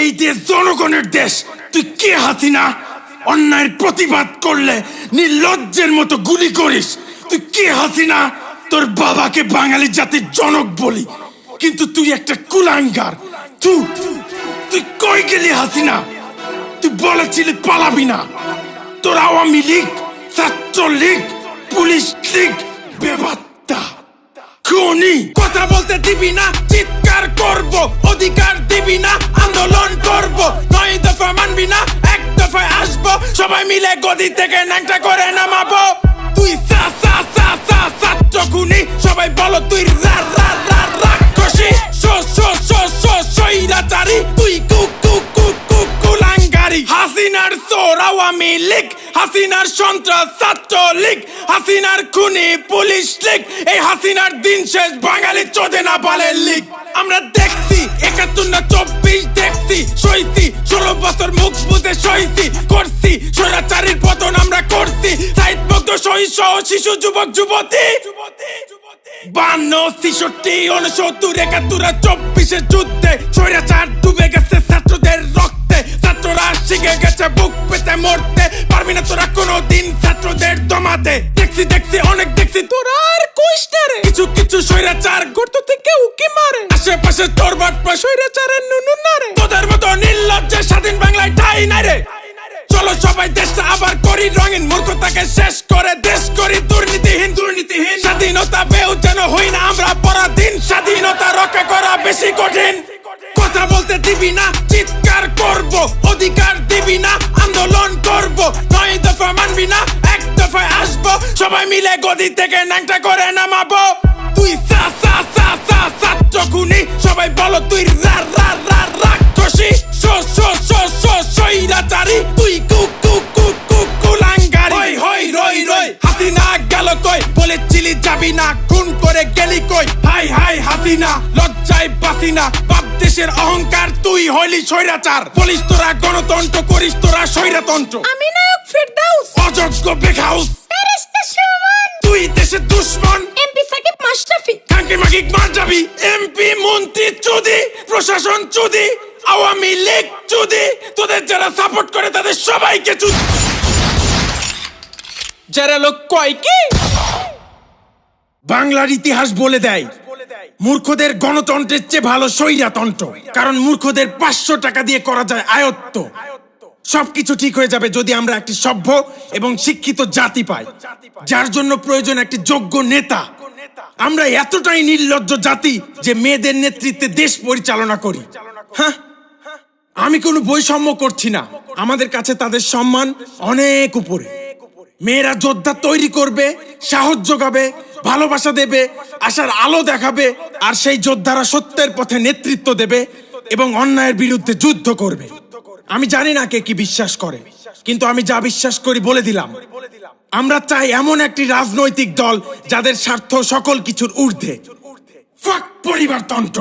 এই দেশ জনগণের দেশ। তুই কে হাসিনা? অন্যায়ের প্রতিবাদ করলে নির্লজ্জের মতো গুলি করিস। তুই কে হাসিনা? তোর বাবাকে বাঙালি জাতির জনক বলি, কিন্তু তুই একটা কুলাঙ্গার। তুই কই গেলি হাসিনা? তুই বলেছিলি পালাবি না। তোর আওয়ামী লীগ, ছাত্রলীগ, পুলিশ লীগ বেবাত্তা খুনি। কথা বলতে দিবি না, চিৎকার করব। অধিকার দিবি না, আন্দোলন করব। 9 দফা মানবি না, 1 দফায় আসবো। সবাই মিলে গদি থেকে ন্যাংটা করে নামাবো। তুই ছাত্র খুনি, সবাই বলো তুই রাক্ষসী। স্বৈরাচারী, তুই কুলাঙ্গারি। হাসিনার চোর আওয়ামী লীগ, হাসিনার সন্ত্রাস ছাত্রলীগ, হাসিনার খুনি পুলিশ লীগ। এই হাসিনার দিন শেষ, বাঙালি চোদে না বালের লীগ। আমরা দেখছি 71 না 24 দেখছি, সইছি 16 বছর মুখ বুঝে সইছি, করছি স্বৈরাচারীর পতন আমরা করছি। সাইড মুক্ত সহিষ্ণ শিশু যুবক যুবতী 52, 63, 69, 71, 24 যুদ্ধে স্বৈরাচার ডুবে গেছে ছাত্রদের রক্তে। ছাত্ররা শিখে গেছে বুক পেতে মরতে, পারবি না তোরা কোনোদিন ছাত্রদের দমাতে। দেখছি অনেক দেখছি, তোরা আর কইস না রে। কিছু স্বৈরাচার গর্ত থেকে উকি মারে, আশেপাশে তোর বাটপা স্বৈরাচারের নুনু না রে। তোদের মতো নির্লজ্জের স্বাধীন বাংলায় ঠাই নাই রে। চলো সবাই দেশটা আবার করি রঙিন, মূর্খতাকে শেষ করে দেশ করি দুর্নীতিহীন। স্বাধীনতা পেয়েও যেন হই না আমরা পরাধীন, স্বাধীনতা রক্ষা করা বেশি কঠিন। কথা বলতে দিবি না, চিৎকার করব। অধিকার দিবি না, আন্দোলন করব। 9 দফা মানবি না, 1 দফায় আসবো। সবাই মিলে গদি থেকে ন্যাংটা করে নামাবো। তুই ছাত্র খুনি, সবাই বলো তুই রাক্ষসী। স্বৈরাচারী, তুই কুলাঙ্গারি। রই হাসিনা গেল কই, বলেছিলি যাবি না, খুন করে গেলি কই। হাই হাসিনা, লজ্জায় বাসি না। বাপ দেশের অহংকার, তুই হইলি স্বৈরাচার। বলিস তোরা গণতন্ত্র, করিস তোরা স্বৈরতন্ত্র। আমি নায়ক ফেরদাউস, অযোগ্য বেখাউস, ফেরেশতা সুমন। তুই দেশের দুশ্মন। এমপি সাকিব মাশরাফি, কাঙ্কি মাকিক মার যাবি। এমপি মন্ত্রী চুদি, প্রশাসন চুদি, আওয়ামী লীগ চুদি। তোদের যারা সাপোর্ট করে তাদের সবাইকে চুদি। যারা লোক কয় কি, বাংলার ইতিহাস বলে দেয় মূর্খদের গণতন্ত্রের চেয়ে ভালো স্বৈরতন্ত্র। কারণ মূর্খদের 500 টাকা দিয়ে করা যায় আয়ত্ত। সবকিছু ঠিক হয়ে যাবে যদি আমরা একটি সভ্য এবং শিক্ষিত জাতি পাই, যার জন্য প্রয়োজন একটি যোগ্য নেতা। আমরা এতটাই নির্লজ্জ জাতি যে মেয়েদের নেতৃত্বে দেশ পরিচালনা করি। হ্যাঁ, আমি কোনো বৈষম্য করছি না, আমাদের কাছে তাদের সম্মান অনেক উপরে। মেয়েরা যোদ্ধা তৈরি করবে, সাহস যোগাবে, ভালোবাসা দেবে, আশার আলো দেখাবে। আর সেই যোদ্ধারা সত্যের পথে নেতৃত্ব দেবে এবং অন্যায়ের বিরুদ্ধে যুদ্ধ করবে। আমি জানি না কে কি বিশ্বাস করে, কিন্তু আমি যা বিশ্বাস করি বলে দিলাম। আমরা চাই এমন একটি রাজনৈতিক দল যাদের স্বার্থ সকল কিছুর ঊর্ধ্বে। ফাক পরিবারতন্ত্র।